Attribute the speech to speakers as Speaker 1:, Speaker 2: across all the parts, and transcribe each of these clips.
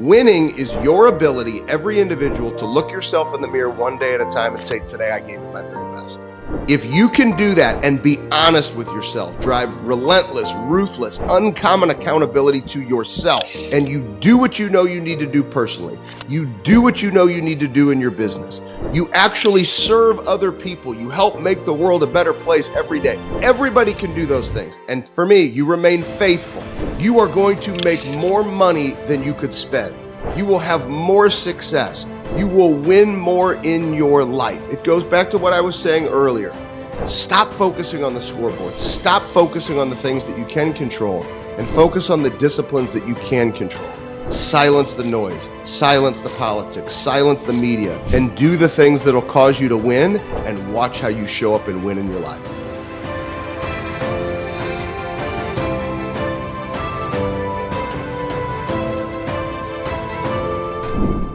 Speaker 1: Winning is your ability, every individual, to look yourself in the mirror one day at a time and say, today I gave it my very best. If you can do that and be honest with yourself, drive relentless, ruthless, uncommon accountability to yourself, and you do what you know you need to do personally, you do what you know you need to do in your business, you actually serve other people, you help make the world a better place every day. Everybody can do those things. And for me, you remain faithful. You are going to make more money than you could spend. You will have more success. You will win more in your life. It goes back to what I was saying earlier. Stop focusing on the scoreboard. Stop focusing on the things that you can control and focus on the disciplines that you can control. Silence the noise, silence the politics, silence the media, and do the things that'll cause you to win, and watch how you show up and win in your life.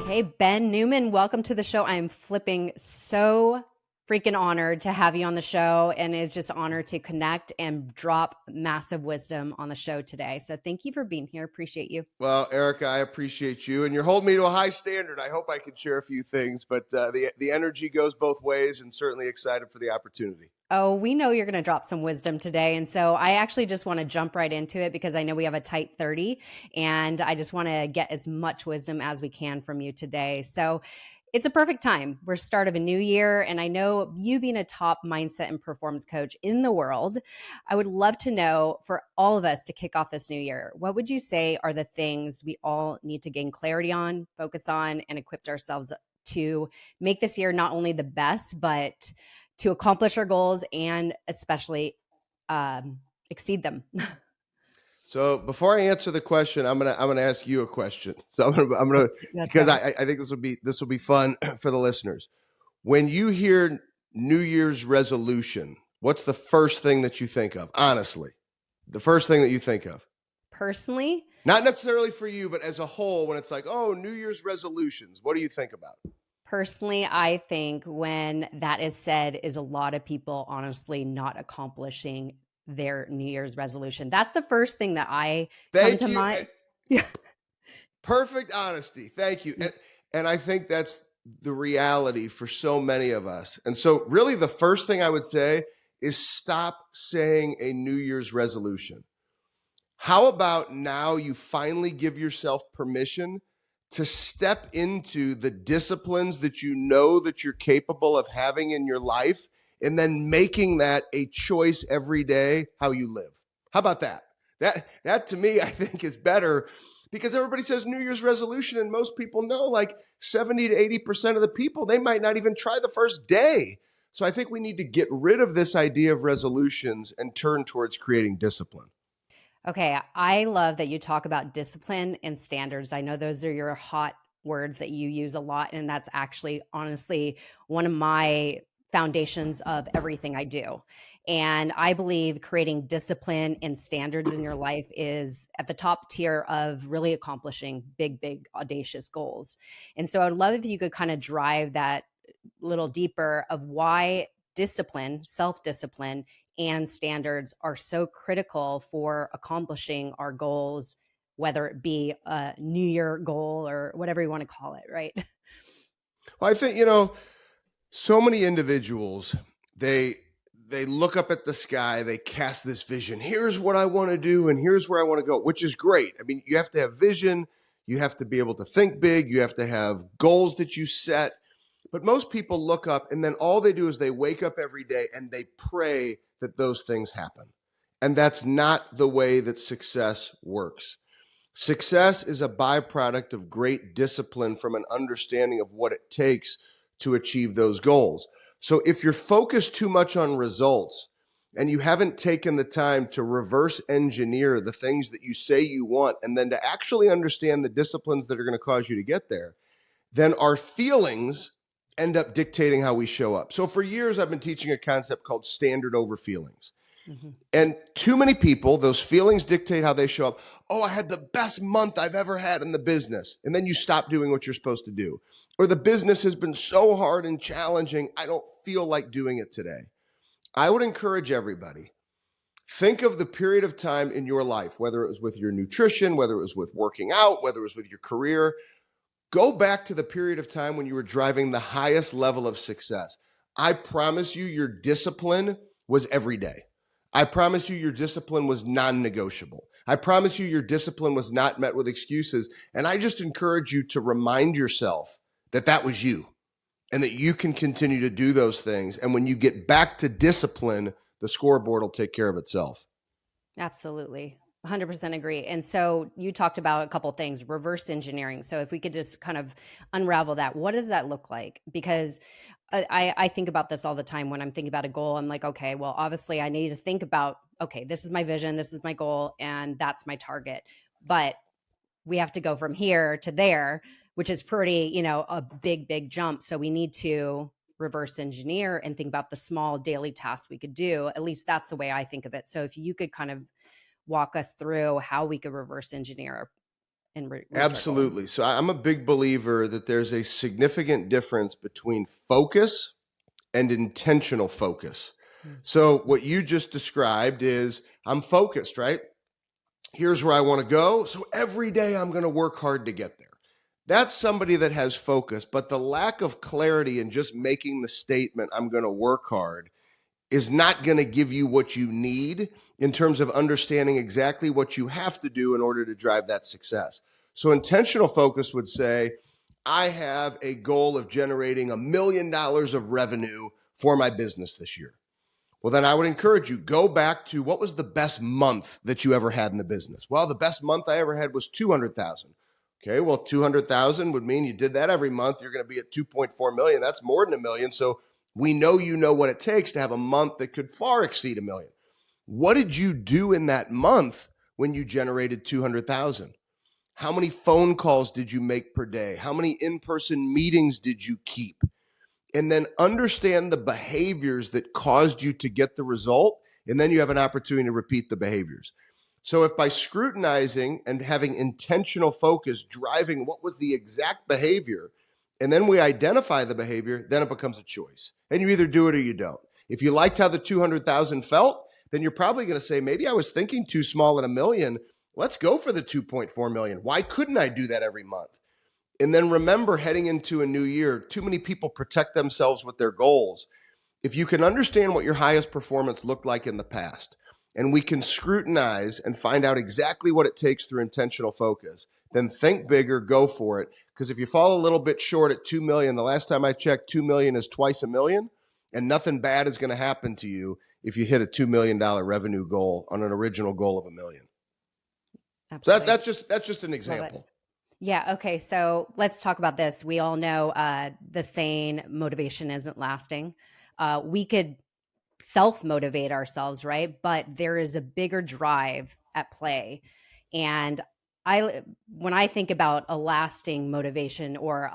Speaker 2: Hey, Ben Newman, welcome to the show. I'm flipping so freaking honored to have you on the show, and it's just an honor to connect and drop massive wisdom on the show today. So thank you for being here. Appreciate you.
Speaker 1: Well, Erica, I appreciate you, and you're holding me to a high standard. I hope I can share a few things, but the energy goes both ways, and certainly excited for the opportunity.
Speaker 2: Oh, we know you're going to drop some wisdom today. And so I actually just want to jump right into it because I know we have a tight 30 and I just want to get as much wisdom as we can from you today. So it's a perfect time. We're start of a new year. And I know you being a top mindset and performance coach in the world, I would love to know for all of us to kick off this new year, what would you say are the things we all need to gain clarity on, focus on, and equip ourselves to make this year not only the best, but to accomplish our goals and especially exceed them?
Speaker 1: So before I answer the question, I'm gonna ask you a question. So I'm gonna because I think this will be fun for the listeners. When you hear New Year's resolution, what's the first thing that you think of? Honestly, the first thing that you think of.
Speaker 2: Personally,
Speaker 1: not necessarily for you, but as a whole, when it's like, oh, New Year's resolutions, what do you think about?
Speaker 2: Personally, I think when that is said is a lot of people honestly not accomplishing their New Year's resolution. That's the first thing that I come to mind. Yeah.
Speaker 1: Perfect honesty. Thank you. And I think that's the reality for so many of us. And so really the first thing I would say is stop saying a New Year's resolution. How about now you finally give yourself permission to step into the disciplines that you know that you're capable of having in your life, and then making that a choice every day how you live. How about that? That to me, I think is better, because everybody says New Year's resolution, and most people know like 70 to 80% of the people, they might not even try the first day. So I think we need to get rid of this idea of resolutions and turn towards creating discipline.
Speaker 2: Okay, I love that you talk about discipline and standards. I know those are your hot words that you use a lot, and that's actually honestly one of my foundations of everything I do. And I believe creating discipline and standards in your life is at the top tier of really accomplishing big, audacious goals. And so I'd love if you could kind of drive that little deeper of why discipline, self-discipline, and standards are so critical for accomplishing our goals, whether it be a New Year goal or whatever you want to call it, right?
Speaker 1: Well, I think, so many individuals, they look up at the sky, they cast this vision. Here's what I want to do, and here's where I want to go, which is great. I mean, you have to have vision, you have to be able to think big, you have to have goals that you set. But most people look up, and then all they do is they wake up every day and they pray that those things happen. And that's not the way that success works. Success is a byproduct of great discipline from an understanding of what it takes to achieve those goals. So if you're focused too much on results and you haven't taken the time to reverse engineer the things that you say you want, and then to actually understand the disciplines that are going to cause you to get there, then our feelings end up dictating how we show up. So for years, I've been teaching a concept called standard over feelings. Mm-hmm. And too many people, those feelings dictate how they show up. Oh, I had the best month I've ever had in the business. And then you stop doing what you're supposed to do. Or the business has been so hard and challenging, I don't feel like doing it today. I would encourage everybody, Think of the period of time in your life, whether it was with your nutrition, whether it was with working out, whether it was with your career. Go back to the period of time when you were driving the highest level of success. I promise you, your discipline was every day. I promise you, your discipline was non-negotiable. I promise you, your discipline was not met with excuses. And I just encourage you to remind yourself that that was you and that you can continue to do those things. And when you get back to discipline, the scoreboard will take care of itself.
Speaker 2: Absolutely. 100% agree. And so you talked about a couple of things, reverse engineering. So if we could just kind of unravel that, what does that look like? Because I think about this all the time when I'm thinking about a goal. I'm like, okay, well, obviously I need to think about, okay, this is my vision, this is my goal, and that's my target. But we have to go from here to there, which is pretty, a big jump. So we need to reverse engineer and think about the small daily tasks we could do. At least that's the way I think of it. So if you could kind of walk us through how we could reverse engineer and
Speaker 1: Absolutely. So I'm a big believer that there's a significant difference between focus and intentional focus. So what you just described is I'm focused, right? Here's where I want to go. So every day I'm going to work hard to get there. That's somebody that has focus, but the lack of clarity in just making the statement, I'm going to work hard, is not going to give you what you need in terms of understanding exactly what you have to do in order to drive that success. So intentional focus would say, I have a goal of generating $1 million of revenue for my business this year. Well, then I would encourage you, go back to what was the best month that you ever had in the business? Well, the best month I ever had was 200,000. Okay, well, 200,000 would mean you did that every month. You're going to be at 2.4 million. That's more than $1 million. So we know you know what it takes to have a month that could far exceed $1 million. What did you do in that month when you generated 200,000? How many phone calls did you make per day? How many in-person meetings did you keep? And then understand the behaviors that caused you to get the result. And then you have an opportunity to repeat the behaviors. So if by scrutinizing and having intentional focus driving what was the exact behavior, and then we identify the behavior, then it becomes a choice. And you either do it or you don't. If you liked how the 200,000 felt, then you're probably going to say, maybe I was thinking too small at $1 million. Let's go for the 2.4 million. Why couldn't I do that every month? And then remember, heading into a new year, too many people protect themselves with their goals. If you can understand what your highest performance looked like in the past, and we can scrutinize and find out exactly what it takes through intentional focus, then think bigger, go for it. Because if you fall a little bit short at 2 million, the last time I checked, 2 million is twice $1 million, and nothing bad is going to happen to you if you hit a $2 million revenue goal on an original goal of $1 million.
Speaker 2: Absolutely.
Speaker 1: So that's just an example.
Speaker 2: Yeah. Okay. So let's talk about this. We all know the saying, motivation isn't lasting. We could self-motivate ourselves, right? But there is a bigger drive at play. And when I think about a lasting motivation or,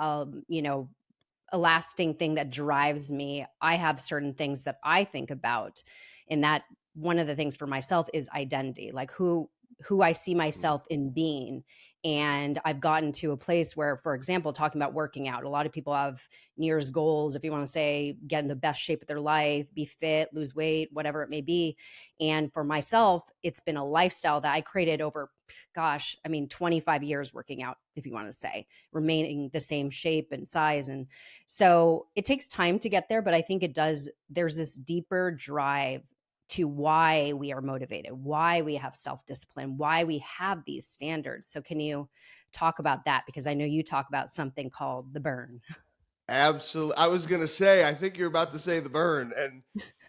Speaker 2: a lasting thing that drives me, I have certain things that I think about. And that one of the things for myself is identity, like who I see myself in being. And I've gotten to a place where, for example, talking about working out, a lot of people have New Year's goals, if you want to say, get in the best shape of their life, be fit, lose weight, whatever it may be. And for myself, it's been a lifestyle that I created over, 25 years working out, if you want to say, remaining the same shape and size. And so it takes time to get there, but I think there's this deeper drive to why we are motivated, why we have self-discipline, why we have these standards. So can you talk about that? Because I know you talk about something called the burn.
Speaker 1: Absolutely. I was going to say, I think you're about to say the burn. And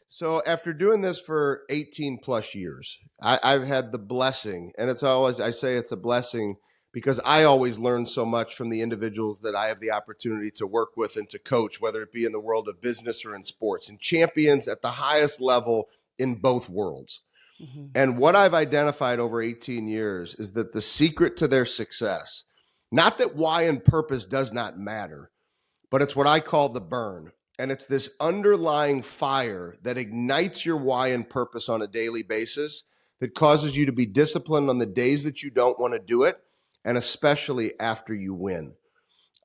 Speaker 1: so after doing this for 18 plus years, I've had the blessing, and I say it's a blessing because I always learn so much from the individuals that I have the opportunity to work with and to coach, whether it be in the world of business or in sports, and champions at the highest level in both worlds. Mm-hmm. And what I've identified over 18 years is that the secret to their success, not that why and purpose does not matter, but it's what I call the burn. And it's this underlying fire that ignites your why and purpose on a daily basis that causes you to be disciplined on the days that you don't want to do it, and especially after you win.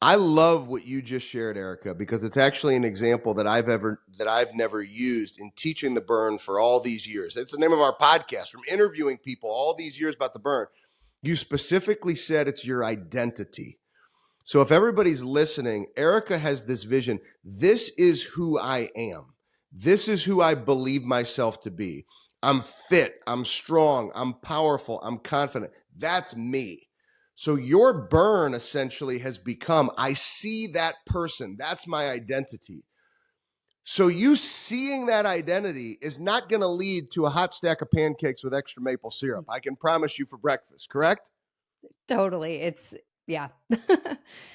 Speaker 1: I love what you just shared, Erica, because it's actually an example that I've never used in teaching the burn for all these years. It's the name of our podcast, from interviewing people all these years about the burn. You specifically said it's your identity. So if everybody's listening, Erica has this vision. This is who I am. This is who I believe myself to be. I'm fit, I'm strong, I'm powerful, I'm confident. That's me. So your burn essentially has become, I see that person. That's my identity. So you seeing that identity is not going to lead to a hot stack of pancakes with extra maple syrup. I can promise you, for breakfast, correct?
Speaker 2: Totally. It's, yeah.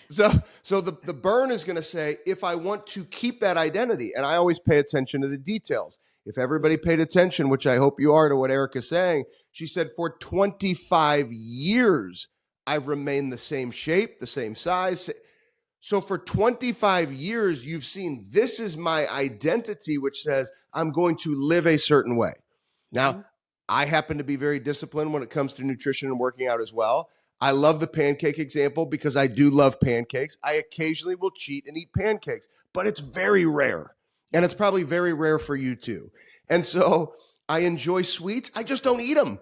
Speaker 1: So the burn is going to say, if I want to keep that identity, and I always pay attention to the details. If everybody paid attention, which I hope you are, to what Erica's saying, she said, for 25 years, I've remained the same shape, the same size. So for 25 years, you've seen this is my identity, which says I'm going to live a certain way. Now, I happen to be very disciplined when it comes to nutrition and working out as well. I love the pancake example because I do love pancakes. I occasionally will cheat and eat pancakes, but it's very rare. And it's probably very rare for you too. And so I enjoy sweets. I just don't eat them.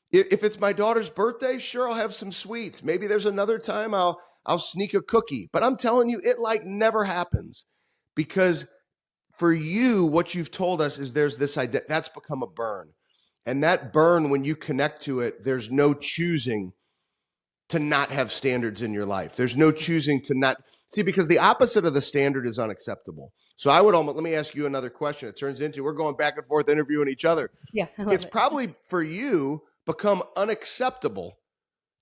Speaker 1: If it's my daughter's birthday, sure, I'll have some sweets. Maybe there's another time I'll sneak a cookie. But I'm telling you, it like never happens. Because for you, what you've told us is there's this idea that's become a burn. And that burn, when you connect to it, there's no choosing to not have standards in your life. There's no choosing to not see, because the opposite of the standard is unacceptable. So I would almost, let me ask you another question. It turns into, we're going back and forth interviewing each other.
Speaker 2: Yeah.
Speaker 1: It's probably for you become unacceptable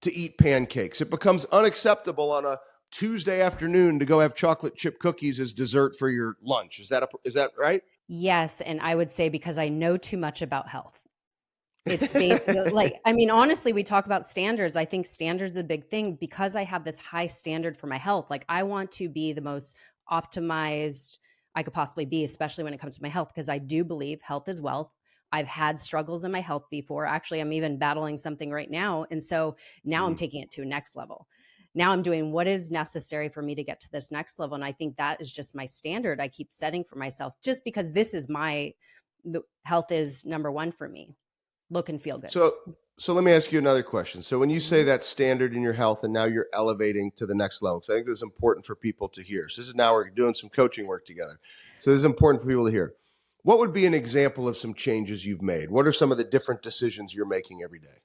Speaker 1: to eat pancakes. It becomes unacceptable on a Tuesday afternoon to go have chocolate chip cookies as dessert for your lunch. Is that right?
Speaker 2: Yes. And I would say because I know too much about health. It's basically like, I mean, honestly, we talk about standards. I think standards is a big thing because I have this high standard for my health. Like I want to be the most optimized I could possibly be, especially when it comes to my health, because I do believe health is wealth. I've had struggles in my health before. Actually, I'm even battling something right now. And so now I'm taking it to a next level. Now I'm doing what is necessary for me to get to this next level. And I think that is just my standard I keep setting for myself, just because this is health is number one for me. Look and feel good.
Speaker 1: So let me ask you another question. So when you say that standard in your health and now you're elevating to the next level, because I think this is important for people to hear. So this is now we're doing some coaching work together. So this is important for people to hear. What would be an example of some changes you've made? What are some of the different decisions you're making every day?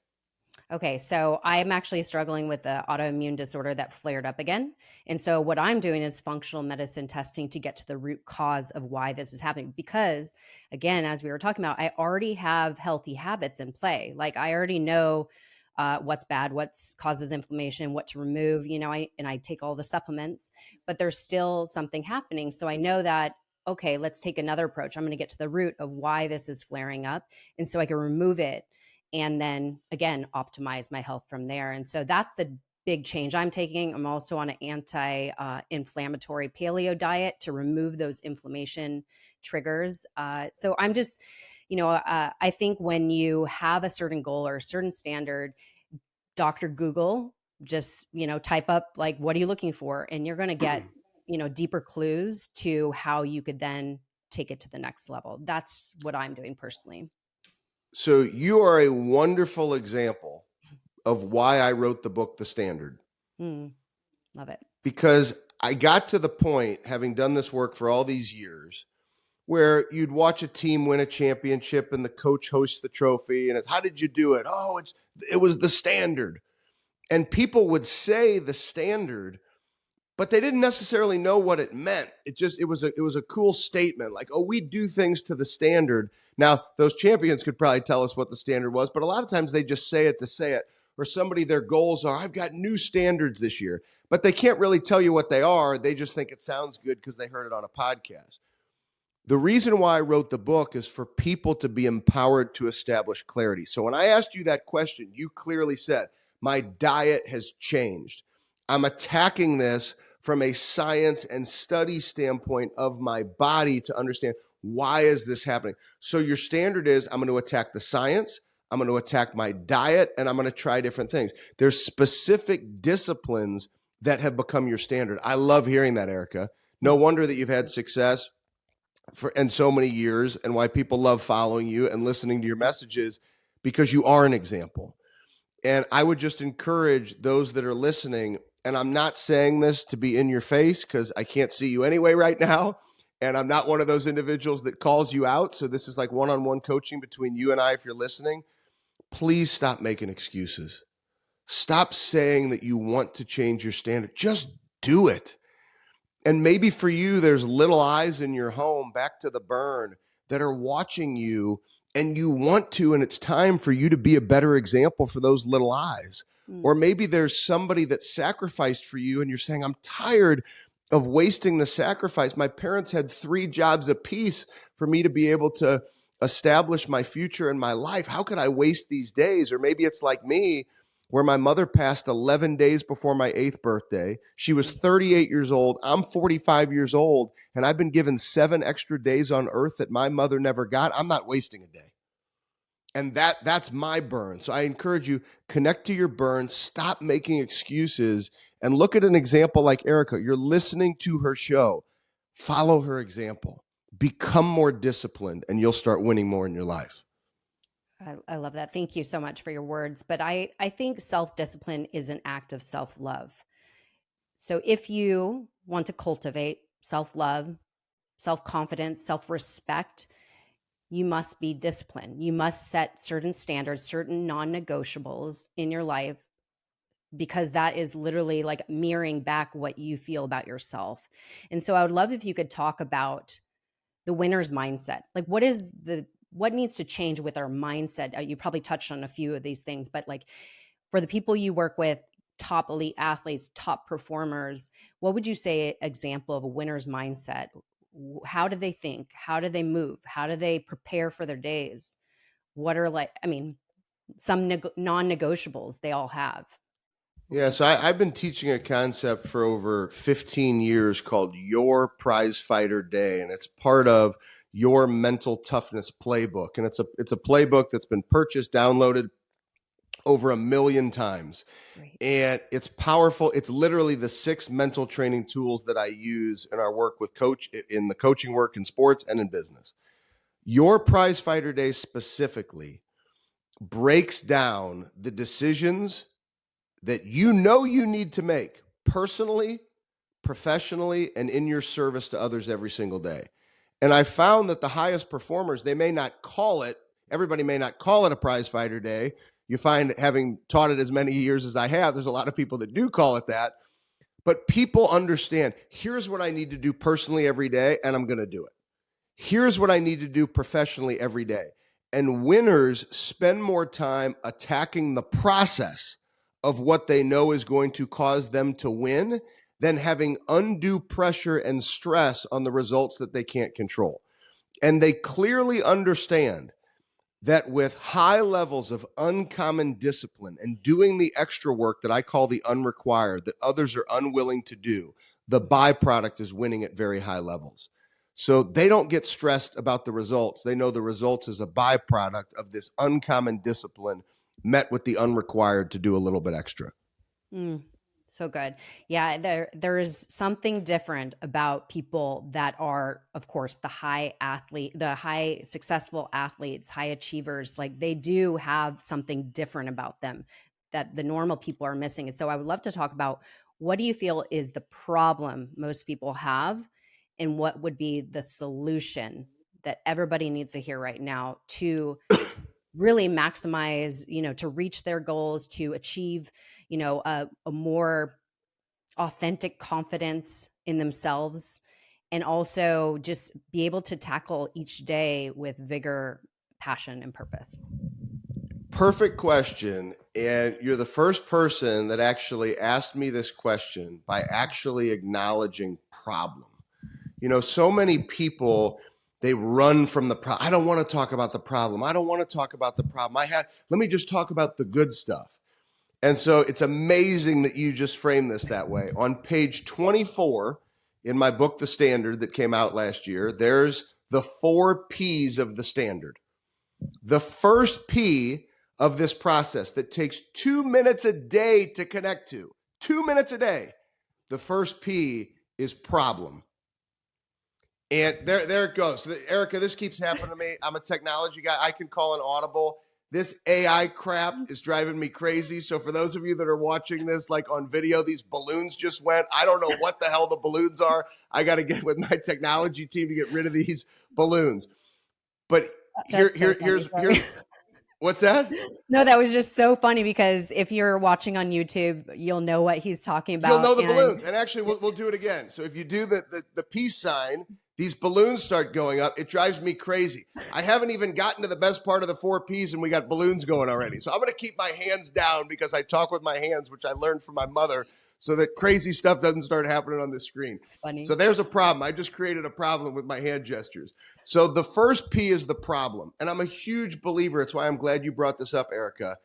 Speaker 2: Okay, so I'm actually struggling with an autoimmune disorder that flared up again. And so what I'm doing is functional medicine testing to get to the root cause of why this is happening. Because again, as we were talking about, I already have healthy habits in play. Like I already know what's bad, what causes inflammation, what to remove, and I take all the supplements, but there's still something happening. So I know that, okay, let's take another approach. I'm going to get to the root of why this is flaring up. And so I can remove it. And then again, optimize my health from there. And so that's the big change I'm taking. I'm also on an anti-inflammatory paleo diet to remove those inflammation triggers. So I'm just, I think when you have a certain goal or a certain standard, Dr. Google, just, type up like, what are you looking for? And you're going to get, deeper clues to how you could then take it to the next level. That's what I'm doing personally.
Speaker 1: So you are a wonderful example of why I wrote the book, The Standard.
Speaker 2: Love it.
Speaker 1: Because I got to the point, having done this work for all these years, where you'd watch a team win a championship and the coach hosts the trophy. And how did you do it? Oh, it was the standard. And people would say the standard, but they didn't necessarily know what it meant. It was a cool statement, like, oh, we do things to the standard. Now, those champions could probably tell us what the standard was, but a lot of times they just say it to say it. Or somebody, their goals are, I've got new standards this year, but they can't really tell you what they are. They just think it sounds good because they heard it on a podcast. The reason why I wrote the book is for people to be empowered to establish clarity. So when I asked you that question, you clearly said, my diet has changed. I'm attacking this from a science and study standpoint of my body to understand, why is this happening? So your standard is, I'm going to attack the science, I'm going to attack my diet, and I'm going to try different things. There's specific disciplines that have become your standard. I love hearing that, Erica. No wonder that you've had success in so many years, and why people love following you and listening to your messages, because you are an example. And I would just encourage those that are listening, and I'm not saying this to be in your face because I can't see you anyway right now. And I'm not one of those individuals that calls you out. So this is like one-on-one coaching between you and I. If you're listening, please stop making excuses. Stop saying that you want to change your standard. Just do it. And maybe for you, there's little eyes in your home, back to the burn, that are watching you, and you want to, and it's time for you to be a better example for those little eyes. Or maybe there's somebody that sacrificed for you and you're saying, I'm tired of wasting the sacrifice. My parents had 3 jobs apiece for me to be able to establish my future in my life. How could I waste these days? Or maybe it's like me, where my mother passed 11 days before my 8th birthday. She was 38 years old. I'm 45 years old, and I've been given 7 extra days on earth that my mother never got. I'm not wasting a day. And that's my burn. So I encourage you, connect to your burn, stop making excuses, and look at an example like Erica. You're listening to her show. Follow her example. Become more disciplined, and you'll start winning more in your life.
Speaker 2: I love that. Thank you so much for your words. But I think self-discipline is an act of self-love. So if you want to cultivate self-love, self-confidence, self-respect, you must be disciplined. You must set certain standards, certain non-negotiables in your life, because that is literally like mirroring back what you feel about yourself. And so I would love if you could talk about the winner's mindset. Like what needs to change with our mindset? You probably touched on a few of these things, but like for the people you work with, top elite athletes, top performers, what would you say example of a winner's mindset? How do they think? How do they move? How do they prepare for their days? What are some non-negotiables they all have?
Speaker 1: Yeah, so I've been teaching a concept for over 15 years called Your Prize Fighter Day, and it's part of your mental toughness playbook. And it's a playbook that's been purchased, downloaded over 1 million times.
Speaker 2: Right.
Speaker 1: And it's powerful. It's literally the 6 mental training tools that I use in our work with in the coaching work in sports and in business. Your Prize Fighter Day specifically breaks down the decisions that you need to make personally, professionally, and in your service to others every single day. And I found that the highest performers, everybody may not call it a prize fighter day. You find, having taught it as many years as I have, there's a lot of people that do call it that. But people understand, here's what I need to do personally every day, and I'm going to do it. Here's what I need to do professionally every day. And winners spend more time attacking the process of what they know is going to cause them to win than having undue pressure and stress on the results that they can't control. And they clearly understand that with high levels of uncommon discipline and doing the extra work that I call the unrequired, that others are unwilling to do, the byproduct is winning at very high levels. So they don't get stressed about the results. They know the results is a byproduct of this uncommon discipline met with the unrequired to do a little bit extra.
Speaker 2: So good. Yeah, there is something different about people that are, of course, the high successful athletes, high achievers. Like, they do have something different about them that the normal people are missing. And so I would love to talk about, what do you feel is the problem most people have, and what would be the solution that everybody needs to hear right now to really maximize, to reach their goals, to achieve, a more authentic confidence in themselves, and also just be able to tackle each day with vigor, passion, and purpose?
Speaker 1: Perfect question. And you're the first person that actually asked me this question by actually acknowledging problem. So many people, they run from the problem. I don't want to talk about the problem. I don't want to talk about the problem. Let me just talk about the good stuff. And so it's amazing that you just framed this that way. On page 24 in my book, The Standard, that came out last year, there's the 4 P's of the standard. The first P of this process that takes 2 minutes a day to connect to, 2 minutes a day, the first P is problem. And there it goes. Erica, this keeps happening to me. I'm a technology guy. I can call an audible. This AI crap is driving me crazy. So for those of you that are watching this, like on video, these balloons just went. I don't know what the hell the balloons are. I got to get with my technology team to get rid of these balloons. But here's what's that?
Speaker 2: No, that was just so funny because if you're watching on YouTube, you'll know what he's talking about.
Speaker 1: You'll know the balloons. And actually, we'll do it again. So if you do the peace sign, these balloons start going up. It drives me crazy. I haven't even gotten to the best part of the 4 Ps and we got balloons going already. So I'm going to keep my hands down because I talk with my hands, which I learned from my mother, so that crazy stuff doesn't start happening on the screen.
Speaker 2: It's funny.
Speaker 1: So there's a problem. I just created a problem with my hand gestures. So the first P is the problem. And I'm a huge believer. It's why I'm glad you brought this up, Erica,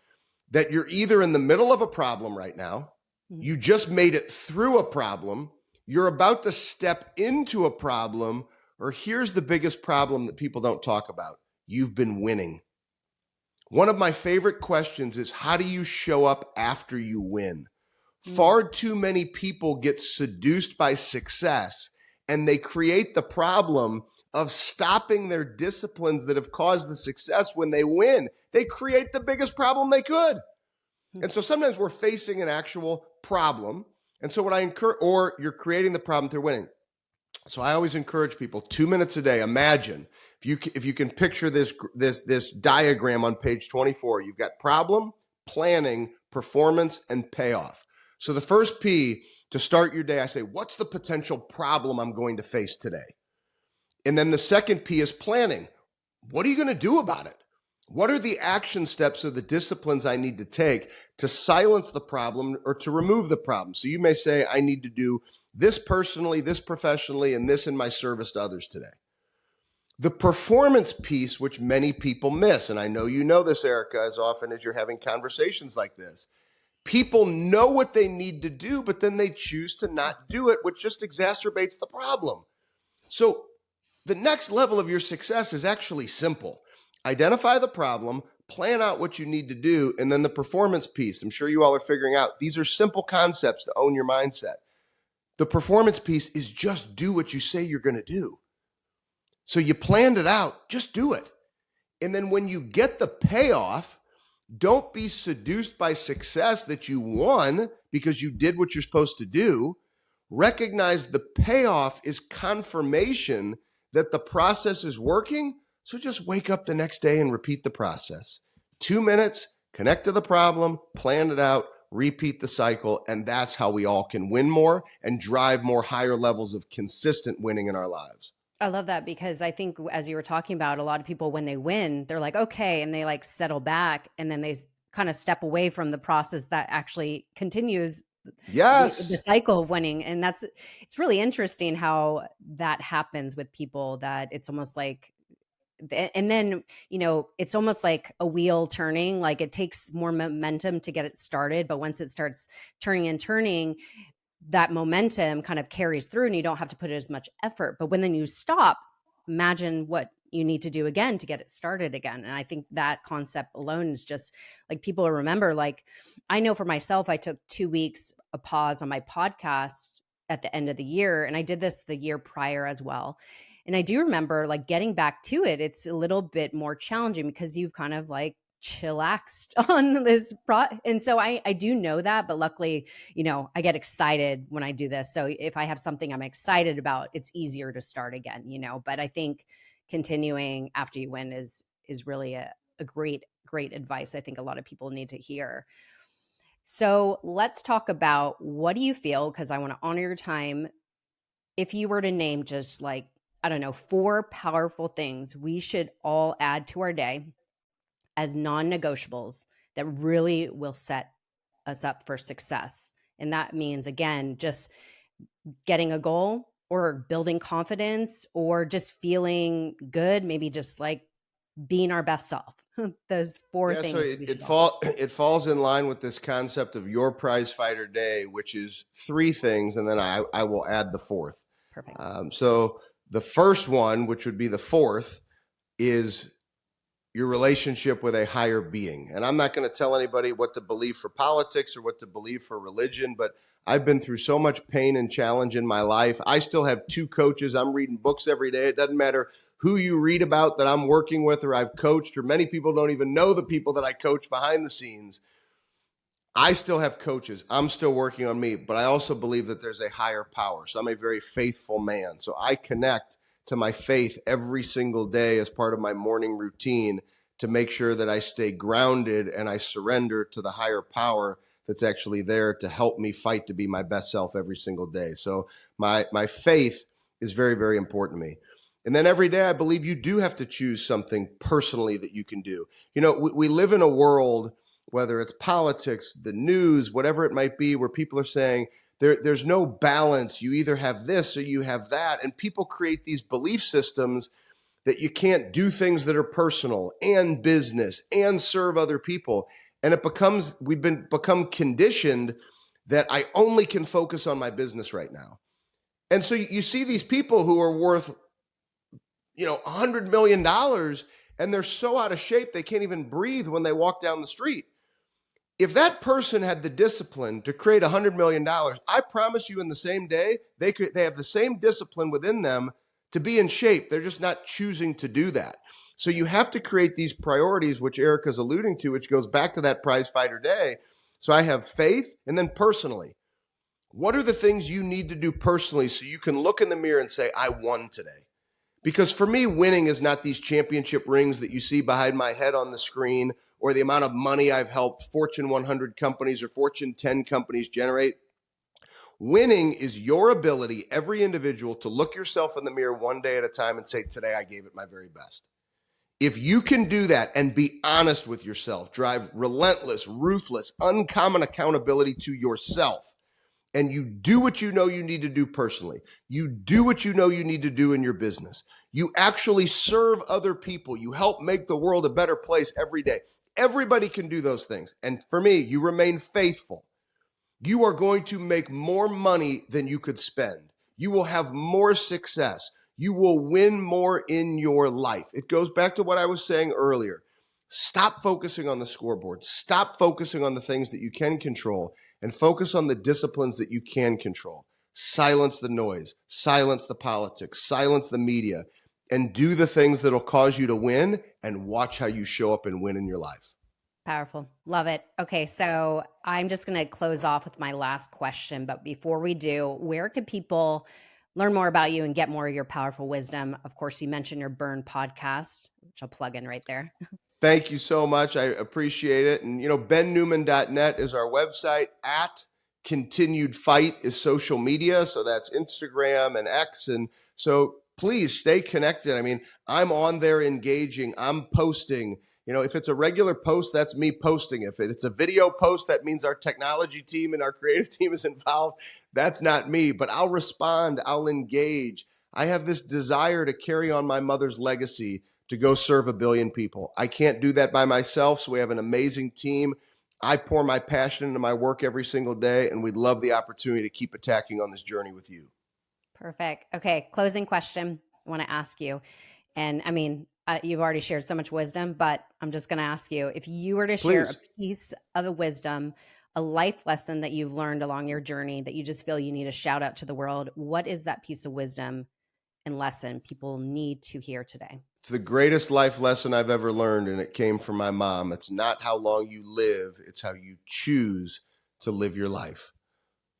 Speaker 1: that you're either in the middle of a problem right now, you just made it through a problem, you're about to step into a problem, or here's the biggest problem that people don't talk about. You've been winning. One of my favorite questions is, how do you show up after you win? Far too many people get seduced by success and they create the problem of stopping their disciplines that have caused the success when they win. They create the biggest problem they could. And so sometimes we're facing an actual problem. And so what I encourage, or you're creating the problem through winning. So I always encourage people 2 minutes a day. Imagine if you can picture this diagram on page 24, you've got problem, planning, performance, and payoff. So the first P, to start your day, I say, what's the potential problem I'm going to face today? And then the second P is planning. What are you going to do about it? What are the action steps or the disciplines I need to take to silence the problem or to remove the problem? So you may say, I need to do this personally, this professionally, and this in my service to others today. The performance piece, which many people miss, and I know you know this, Erica, as often as you're having conversations like this. People know what they need to do, but then they choose to not do it, which just exacerbates the problem. So the next level of your success is actually simple. Identify the problem, plan out what you need to do, and then the performance piece. I'm sure you all are figuring out these are simple concepts to own your mindset. The performance piece is just do what you say you're going to do. So you planned it out, just do it. And then when you get the payoff, don't be seduced by success that you won because you did what you're supposed to do. Recognize the payoff is confirmation that the process is working. So just wake up the next day and repeat the process. 2 minutes, connect to the problem, plan it out, repeat the cycle. And that's how we all can win more and drive more higher levels of consistent winning in our lives.
Speaker 2: I love that because I think as you were talking about, a lot of people, when they win, they're like, okay, and they like settle back and then they kind of step away from the process that actually continues the cycle of winning. And it's really interesting how that happens with people, that it's almost like, and then, it's almost like a wheel turning, like it takes more momentum to get it started. But once it starts turning and turning, that momentum kind of carries through and you don't have to put as much effort. But when then you stop, imagine what you need to do again to get it started again. And I think that concept alone is just like, people remember, like, I know for myself, I took 2 weeks a pause on my podcast at the end of the year. And I did this the year prior as well. And I do remember like getting back to it. It's a little bit more challenging because you've kind of like chillaxed on this and so I do know that, but luckily, I get excited when I do this. So if I have something I'm excited about, it's easier to start again, but I think continuing after you win is really a great advice. I think a lot of people need to hear. So let's talk about, what do you feel, because I want to honor your time, if you were to name just like, I don't know, 4 powerful things we should all add to our day as non-negotiables that really will set us up for success. And that means, again, just getting a goal or building confidence or just feeling good, maybe just like being our best self. Those 4 things.
Speaker 1: So it falls in line with this concept of your prize fighter day, which is 3 things. And then I will add the 4th.
Speaker 2: Perfect.
Speaker 1: So the first one, which would be the 4th, is your relationship with a higher being. And I'm not going to tell anybody what to believe for politics or what to believe for religion, but I've been through so much pain and challenge in my life. I still have 2 coaches. I'm reading books every day. It doesn't matter who you read about that I'm working with or I've coached, or many people don't even know the people that I coach behind the scenes. I still have coaches. I'm still working on me, but I also believe that there's a higher power. So I'm a very faithful man. So I connect to my faith every single day as part of my morning routine to make sure that I stay grounded and I surrender to the higher power that's actually there to help me fight to be my best self every single day. So my faith is very, very important to me. And then every day, I believe you do have to choose something personally that you can do. You know, we live in a world, whether it's politics, the news, whatever it might be, where people are saying there's no balance. You either have this or you have that. And people create these belief systems that you can't do things that are personal and business and serve other people. And we've become conditioned that I only can focus on my business right now. And so you see these people who are worth, $100 million, and they're so out of shape they can't even breathe when they walk down the street. If that person had the discipline to create $100 million, I promise you in the same day, they have the same discipline within them to be in shape. They're just not choosing to do that. So you have to create these priorities, which Erica's alluding to, which goes back to that prize fighter day. So I have faith, and then personally, what are the things you need to do personally so you can look in the mirror and say, I won today? Because for me, winning is not these championship rings that you see behind my head on the screen, or the amount of money I've helped Fortune 100 companies or Fortune 10 companies generate. Winning is your ability, every individual, to look yourself in the mirror one day at a time and say, today I gave it my very best. If you can do that and be honest with yourself, drive relentless, ruthless, uncommon accountability to yourself, and you do what you know you need to do personally, you do what you know you need to do in your business, you actually serve other people, you help make the world a better place every day. Everybody can do those things. And for me, you remain faithful. You are going to make more money than you could spend. You will have more success. You will win more in your life. It goes back to what I was saying earlier. Stop focusing on the scoreboard. Stop focusing on the things that you can control and focus on the disciplines that you can control. Silence the noise, silence the politics, silence the media, and do the things that'll cause you to win, and watch how you show up and win in your life.
Speaker 2: Powerful. Love it. Okay, so I'm just going to close off with my last question. But before we do, where can people learn more about you and get more of your powerful wisdom? Of course, you mentioned your Burn podcast, which I'll plug in right there.
Speaker 1: Thank you so much. I appreciate it. And, bennewman.net is our website. At Continued Fight is social media. So that's Instagram and X. And so please stay connected. I mean, I'm on there engaging. I'm posting. If it's a regular post, that's me posting. If it's a video post, that means our technology team and our creative team is involved. That's not me, but I'll respond. I'll engage. I have this desire to carry on my mother's legacy to go serve 1 billion people. I can't do that by myself, so we have an amazing team. I pour my passion into my work every single day, and we'd love the opportunity to keep attacking on this journey with you.
Speaker 2: Perfect. Okay, closing question I want to ask you. And I mean, you've already shared so much wisdom, but I'm just going to ask you, if you were to share a piece of a wisdom, a life lesson that you've learned along your journey that you just feel you need to shout out to the world, what is that piece of wisdom and lesson people need to hear today?
Speaker 1: It's the greatest life lesson I've ever learned, and it came from my mom. It's not how long you live, it's how you choose to live your life.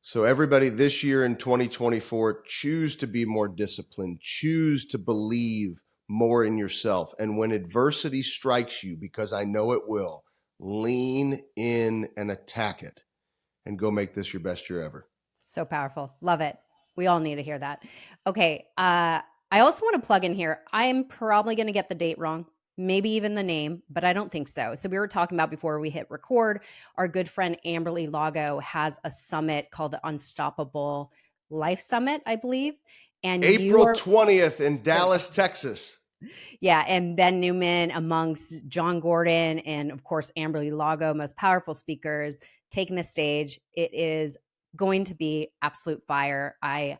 Speaker 1: So everybody this year in 2024, choose to be more disciplined, choose to believe more in yourself. And when adversity strikes you, because I know it will, lean in and attack it and go make this your best year ever.
Speaker 2: So powerful. Love it. We all need to hear that. Okay. I also want to plug in here. I am probably going to get the date wrong, maybe even the name, but I don't think so. So we were talking about before we hit record, our good friend Amberly Lago has a summit called the Unstoppable Life Summit, I believe. And
Speaker 1: April 20th in Dallas, Texas.
Speaker 2: Yeah. And Ben Newman, amongst John Gordon and of course, Amberly Lago, most powerful speakers, taking the stage. It is going to be absolute fire. I'm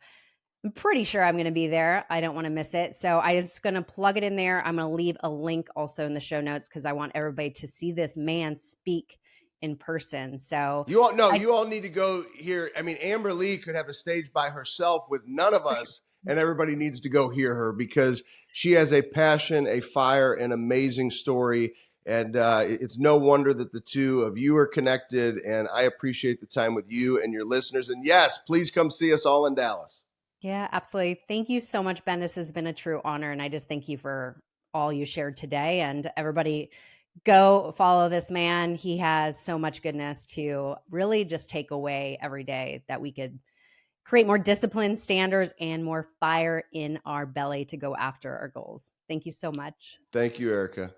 Speaker 2: pretty sure I'm going to be there. I don't want to miss it. So I'm just going to plug it in there. I'm going to leave a link also in the show notes because I want everybody to see this man speak in person. So
Speaker 1: You all no,
Speaker 2: I,
Speaker 1: you all need to go hear. I mean, Amber Lee could have a stage by herself with none of us, and everybody needs to go hear her because she has a passion, a fire, an amazing story. And it's no wonder that the two of you are connected. And I appreciate the time with you and your listeners. And yes, please come see us all in Dallas.
Speaker 2: yeah, absolutely. Thank you so much, Ben. This has been a true honor. And I just thank you for all you shared today. And everybody, go follow this man. He has so much goodness to really just take away every day, that we could create more discipline, standards, and more fire in our belly to go after our goals. Thank you so much.
Speaker 1: Thank you, Erica.